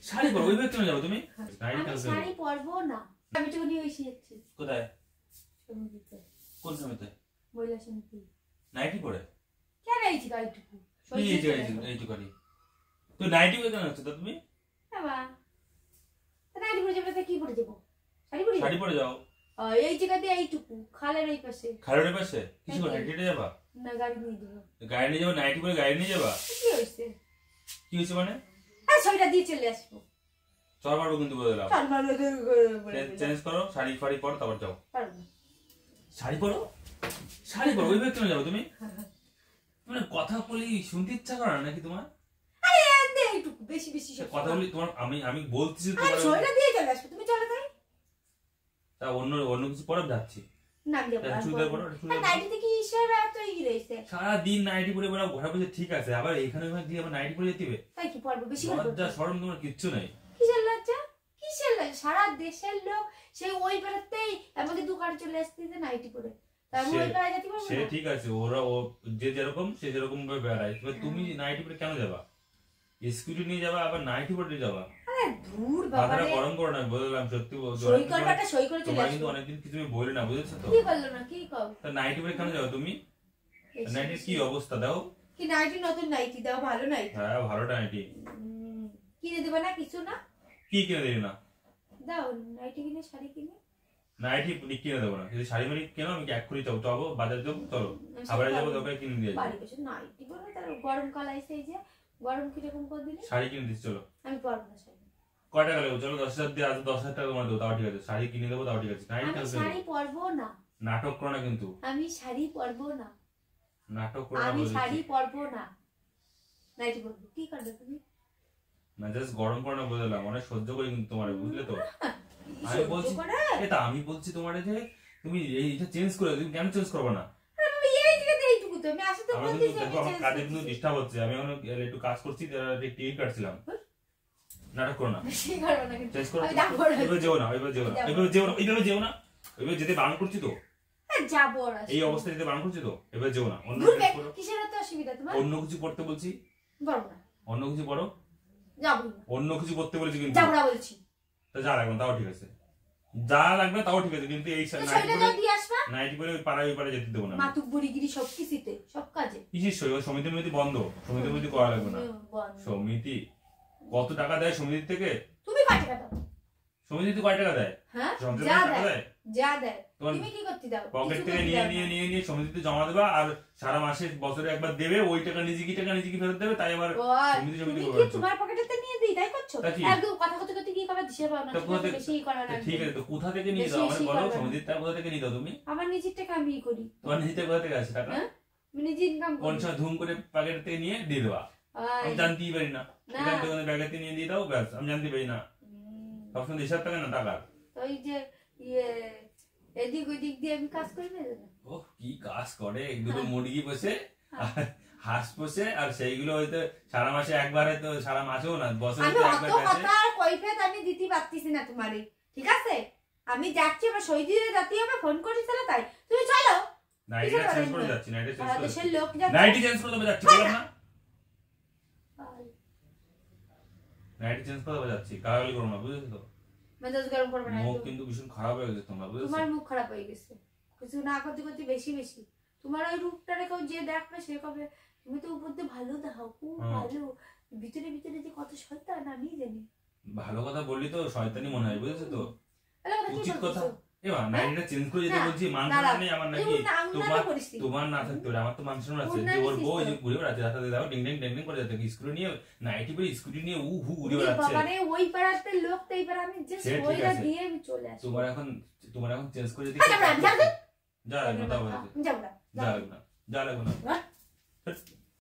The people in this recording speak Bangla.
শাড়ি পরো, ওইভাবে কেন যাবো তুমি? আমি শাড়ি পরবো না। আমি তো নিয়ে এসে যাচ্ছি। কোথায়? সমিতিতে। কোন সমিতিতে? মহিলা সমিতি। নাইটি পরে? কেন এইটি গাইটুকু? এইটুকানি। তো নাইটি পরে কেন হচ্ছে তুমি? বাবা। তো নাইটি পরে যাবে তো কি পরে যাবো? শাড়ি পরে? শাড়ি পরে যাও। এই জায়গাতে এইটুকু, খালের এই পাশে। খালের এই পাশে? কিছু করে হেঁটে যাবা? না, গাড়ি নিয়ে যাবো। গাড়ি নিয়ে যাবো, নাইটি পরে গাড়ি নিয়ে যাবা? কি হইছে? কি হইছে মানে? ছয়টা দিয়ে চলে আসবো। চল মারবো কিন্তু বলে দিলাম। চেঞ্জ করো, শাড়ি ফাড়ি পরো তারপর যাও। শাড়ি পরো? শাড়ি পরো, ওইভাবে কেন যাবো তুমি? মানে কথা বলি শুনতে ইচ্ছা করে না নাকি তোমার? আরে এইটুকু বেশি বেশি কথা বলি তোমার, আমি বলতেছি তোমার ছয়টা দিয়ে চলে আসবো, তুমি চলে যাই। তা অন্য কিছু পরে যাচ্ছি না আমি যাবো না। চুড়িদার পরো, নাইটিতে কি ইশারা এত ই রইছে? সারা দিন নাইটি পরে বেড়াও, ঘরে বসে ঠিক আছে, আবার এখানে গিয়ে আবার নাইটি পরে যেতে হবে? তাই কি পরবো? বেশি করে লজ্জা শরম তোমার কিচ্ছু নাই। কিসের লজ্জা? কিসের লজ্জা? সারা দেশের লোক সেই ওই বেড়াতেই আমাকে দোকানে চলে আসতে নাইটি পরে। তারপর ওই বেড়া যেতে পারবো না? সে ঠিক আছে, ওরা যে যেরকম সে যেরকম ভাবে বেড়ায়, তবে তুমি নাইটি পরে কেন যাবা? স্কুটি নিয়ে যাবা আবার নাইটি পরে যাবা? আরে ধুর বাবা রে, গরম করো না, বললাম সত্যি সই করবাটা সই করে চলে আসো। কিন্তু অনেকদিন কিছু বলি না, বুঝেছো তো? কি বললো না, কি কও? তা নাইটি পরে কেন যাও তুমি? নাইটির কি অবস্থা দাও? কি নাইটি? নতুন নাইটি দাও, ভালো নাইটি। হ্যাঁ ভালো নাইটি। কিনে দেবে না কিছু না? কি কিনে দেবে না? দাও নাইটি কিনে, শাড়ি কিনে। নাইটি কিনে দেবো না, যদি শাড়ি মাড়ি কেন আমি এক্ষুনি যাবো বাজার যাবো, চলো খাবারে যাবো, দোকানে কিনে দিয়ে বাড়ি বসে নাইটি পরো, তার গরমকাল আইছে, এই যে গরম কিরকম করে দিলে। শাড়ি কিনে দিচ্ছি, চলো। আমি পরবো না শাড়ি। কয় টাকা লাগবে? চলো 10,000 দিয়ে, আজ 10,000 টাকা তোমার দেবো, তাও ঠিক আছে। শাড়ি কিনে দেবো, তাও ঠিক আছে। নাইটি আমি শাড়ি পরবো না। নাটক করো না কিন্তু। আমি শাড়ি পরবো না। নাটক করো না, আমি শাড়ি পরবো না, নাইটি পরবো। কি করবে তুমি? না জাস্ট গরম করো না, বুঝলাম, অনেক সহ্য করি কিন্তু তোমার, বুঝলে তো? আমি বলছি এটা, আমি বলছি তোমার যে তুমি এইটা চেঞ্জ করে, তুমি কেন চেঞ্জ করবে না? আমি এই জায়গাতে এইটুকু তো আমি আসলে তো বলতেছি দেখো আমার কাজে কিন্তু ডিস্টার্ব হচ্ছে, আমি এখন একটু কাজ করছি, টিভি কাটছিলাম। নাটক করো না, বেশি করবে না কিন্তু। চেঞ্জ করো। আমি যাব না। এভাবে যেও না, এভাবে যেও না, এভাবে যেও না, এভাবে যেও না, এভাবে যেতে বারণ করছি তো। যাব না, এই অবস্থায় যেতে বারণ করছি তো, এভাবে যেও না। অন্য কিছু পড়ো। কিসের এত অসুবিধা তোমার? অন্য কিছু পড়তে বলছি, যাব না। অন্য কিছু পড়ো। যাব না। অন্য কিছু পড়তে বলেছি কিন্তু। যাব না বলছি। তা যা লাগবে তাও ঠিক আছে, যা লাগবে তাও ঠিক আছে, কিন্তু এই নাইটি পরে পাড়ায় পাড়ায় যেতে দেবো না। মাতুক বুড়িগিরি সব কিছুতে, সব কাজে। কিসের সমিতির মধ্যে বন্ধ, সমিতির মধ্যে করা লাগবে না। সমিতি কত টাকা দেয় সমিতি থেকে? তুমি কয় টাকা দাও? সমিতি কয় টাকা দেয়? হ্যাঁ, যা দেয় তুমি কি করতে দাও? পকেট থেকে নিয়ে সমিতিতে জমা দেবা, আর সারা মাসে বছরে একবার দেবে, ওই টাকা নিজে কি ফেরত দেবে, তাই আবার সমিতি কি তোমার পকেটেতে নিয়ে দিই তাই করছো? একদম কথা করতে কি করা দিশে পাও না, বেশি করা না। ঠিক আছে, তো কোথা থেকে নিয়ে দাও আমারে বলো, সমিতির টাকা কোথা থেকে নিয়ে দাও তুমি? আমার নিজের টাকা আমি করি। তোমার নিজের কোথা থেকে আসে টাকা? আমি নিজে ইনকাম করি। কোন সময় ধুম করে পকেট থেকে নিয়ে দিয়ে দেবা, আমি জানতেই পারি না। এখান থেকে ব্যাগেতে নিয়ে দিয়ে দাও, ব্যাস, আমি জানতে পারি না। সবসময় হিসাব থাকে না টাকার। ওই যে এদিক ওইদিক দিয়ে আমি কাজ করি না। ও কি কাজ করে, দুটো মুরগি বসে হাঁস বসে, আর সেইগুলো হয়তো সারা মাসে একবার, হয়তো সারা মাসেও না, বছরে একবার কাছে। আমি দিতে পারতেছি না তোমারে, ঠিক আছে? আমি যাচ্ছি, আমার শহীদের রাতে আমি ফোন করেছিল, তাই তুমি চলো। নাইটি চেঞ্জ করে যাচ্ছি, নাইটি চেঞ্জ করে দেশের লোক যাচ্ছে, নাইটি চেঞ্জ করে যাচ্ছি, বললাম না নাইটি চেঞ্জ করে যাচ্ছি, গালাগালি করো না, বুঝেছো তো? মেজাজ গরম করবে না, মুখ কিন্তু ভীষণ খারাপ হয়ে গেছে তোমার, বুঝেছো? তোমার মুখ খারাপ হয়ে গেছে কিছু না করতে করতে, বেশি বেশি তোমার ওই রূপটা রেখে যে দেখবে সে কবে তুমি তো উপর দিয়ে ভালো দাও, খুব ভালো, ভিতরে ভিতরে যে কত শয়তান আমি জানি। ভালো কথা বললি তো শয়তানি মনে হয়, বুঝেছো তো? উচিত কথা। এবার নাইটিটা চেঞ্জ করে যেতে বলছি, মানুষ নেই আমার নাকি? তোমার না থাকতে পারে, আমার তো মানুষ আছে, যে ওর বউ যে ঘুরে বেড়াচ্ছে রাস্তাতে, দাও ডিং ডিং ডিং ডিং করে যাচ্ছে, স্কুটি নিয়ে, নাইটি পরে স্কুটি নিয়ে ঘুরে বেড়াচ্ছে। মানে ওই পাড়াতে লোক, তো এই পাড়া আমি জাস্ট ওইটা দিয়ে আমি চলে আসি। তোমার এখন চেঞ্জ করে দিতে, যা লাগবে না, যা লাগবে না, যা লাগবে না, যা লাগবে না।